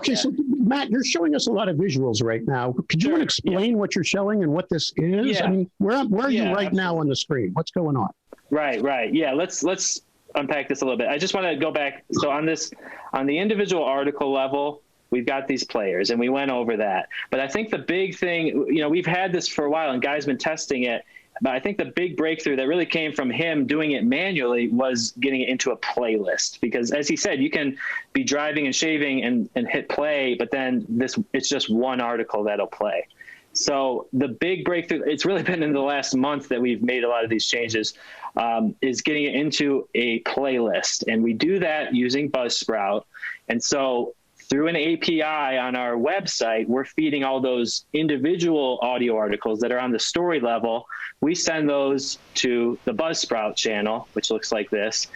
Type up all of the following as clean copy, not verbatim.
Okay, so Matt, you're showing us a lot of visuals right now. Could you want to explain what you're showing and what this is? Yeah. I mean, where are you right now on the screen? What's going on? Right. Yeah, let's unpack this a little bit. I just want to go back. So on the individual article level, we've got these players, and we went over that. But I think the big thing, we've had this for a while, and Guy's been testing it. But I think the big breakthrough that really came from him doing it manually was getting it into a playlist. Because as he said, you can be driving and shaving and hit play, but then it's just one article that'll play. So the big breakthrough, it's really been in the last month that we've made a lot of these changes, is getting it into a playlist. And we do that using Buzzsprout. And so through an API on our website, we're feeding all those individual audio articles that are on the story level. We send those to the Buzzsprout channel, which looks like this.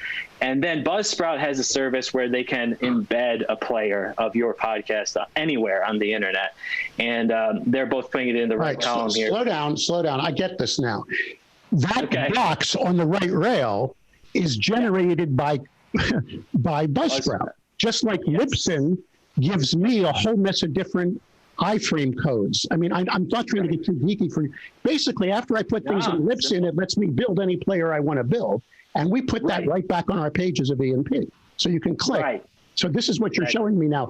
And then Buzzsprout has a service where they can embed a player of your podcast anywhere on the internet. And they're both putting it in the right column here. Slow down. I get this now. That box on the right rail is generated by Buzzsprout. Just like Libsyn gives me a whole mess of different iframe codes. I mean, I'm not trying to get too geeky for you. Basically, after I put things in Libsyn, it lets me build any player I want to build. And we put that right back on our pages of ENP. So you can click. Right. So this is what you're showing me now.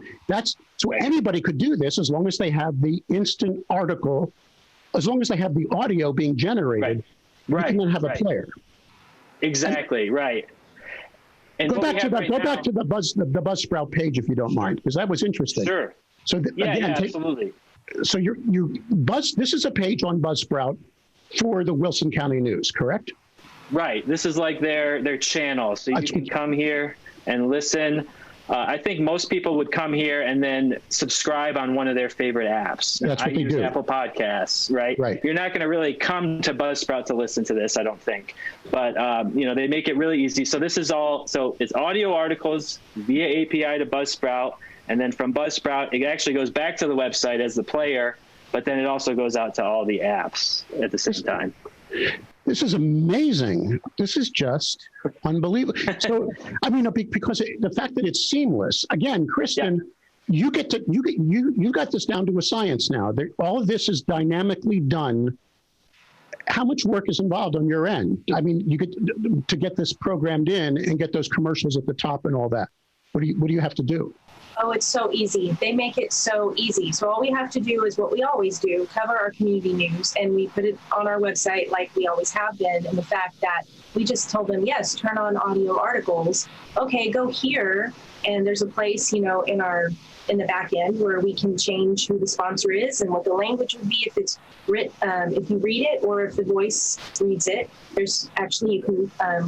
So anybody could do this as long as they have the instant article, as long as they have the audio being generated, you can then have a player. Exactly, right. And go back to the Buzzsprout page if you don't mind, because that was interesting. Sure. So absolutely. So this is a page on Buzzsprout for the Wilson County News, correct? Right. This is like their channel. So you can come here and listen. I think most people would come here and then subscribe on one of their favorite apps. That's what they do. Apple Podcasts, right? You're not going to really come to Buzzsprout to listen to this, I don't think. But, they make it really easy. So this is it's audio articles via API to Buzzsprout. And then from Buzzsprout, it actually goes back to the website as the player, but then it also goes out to all the apps at the same time. This is amazing. This is just unbelievable. So, I mean, because the fact that it's seamless, again, Kristen, you got this down to a science now. All of this is dynamically done. How much work is involved on your end? I mean, you get to get this programmed in and get those commercials at the top and all that. What do you have to do? Oh, it's so easy. They make it so easy. So all we have to do is what we always do, cover our community news, and we put it on our website like we always have been. And the fact that we just told them, yes, turn on audio articles. Okay, go here. And there's a place, in the back end where we can change who the sponsor is and what the language would be if it's written, if you read it or if the voice reads it. There's actually,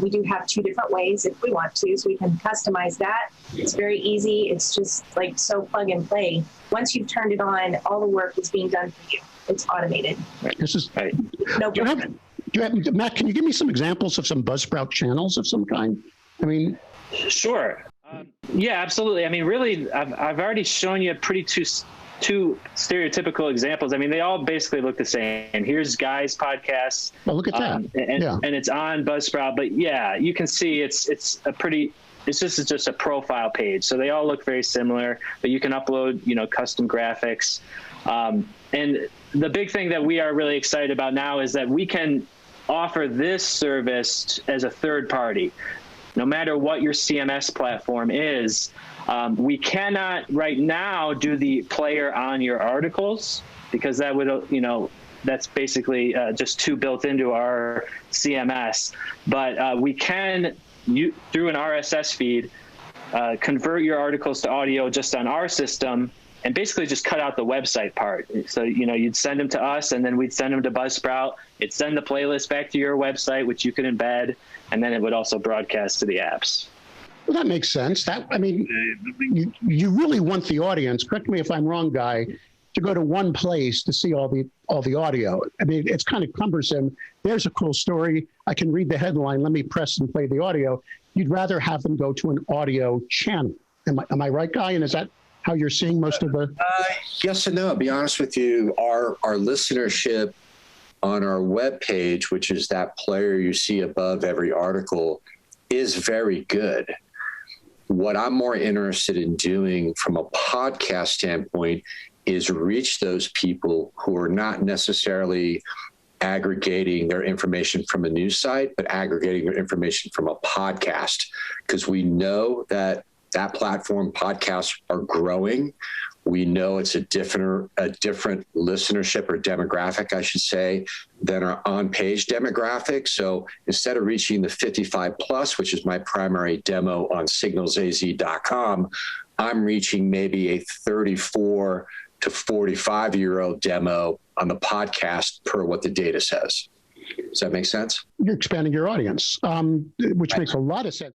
we do have two different ways if we want to, so we can customize that. It's very easy. It's just like so plug and play. Once you've turned it on, all the work is being done for you. It's automated. This is right. No problem. Matt, can you give me some examples of some Buzzsprout channels of some kind? I mean, sure. Yeah, absolutely. I mean, really, I've already shown you two stereotypical examples. I mean, they all basically look the same. And here's Guy's podcast. Oh, look at that. And it's on Buzzsprout. But yeah, you can see it's just a profile page. So they all look very similar, but you can upload, custom graphics. And the big thing that we are really excited about now is that we can offer this service as a third party. No matter what your CMS platform is, we cannot right now do the player on your articles because that would, that's basically just too built into our CMS. But we can, through an RSS feed, convert your articles to audio just on our system and basically just cut out the website part. So, you'd send them to us and then we'd send them to Buzzsprout. It'd send the playlist back to your website, which you could embed, and then it would also broadcast to the apps. Well, that makes sense. You really want the audience, correct me if I'm wrong, Guy, to go to one place to see all the audio. I mean, it's kind of cumbersome. There's a cool story. I can read the headline. Let me press and play the audio. You'd rather have them go to an audio channel. Am I right, Guy? And is that how you're seeing most of the? Yes and no. I'll be honest with you. Our listenership on our webpage, which is that player you see above every article, is very good. What I'm more interested in doing from a podcast standpoint is reach those people who are not necessarily aggregating their information from a news site, but aggregating their information from a podcast, because we know that platform podcasts are growing. We know it's a different listenership or demographic, I should say, than our on-page demographic. So instead of reaching the 55 plus, which is my primary demo on signalsaz.com, I'm reaching maybe a 34 to 45-year-old demo on the podcast per what the data says. Does that make sense? You're expanding your audience, which makes a lot of sense.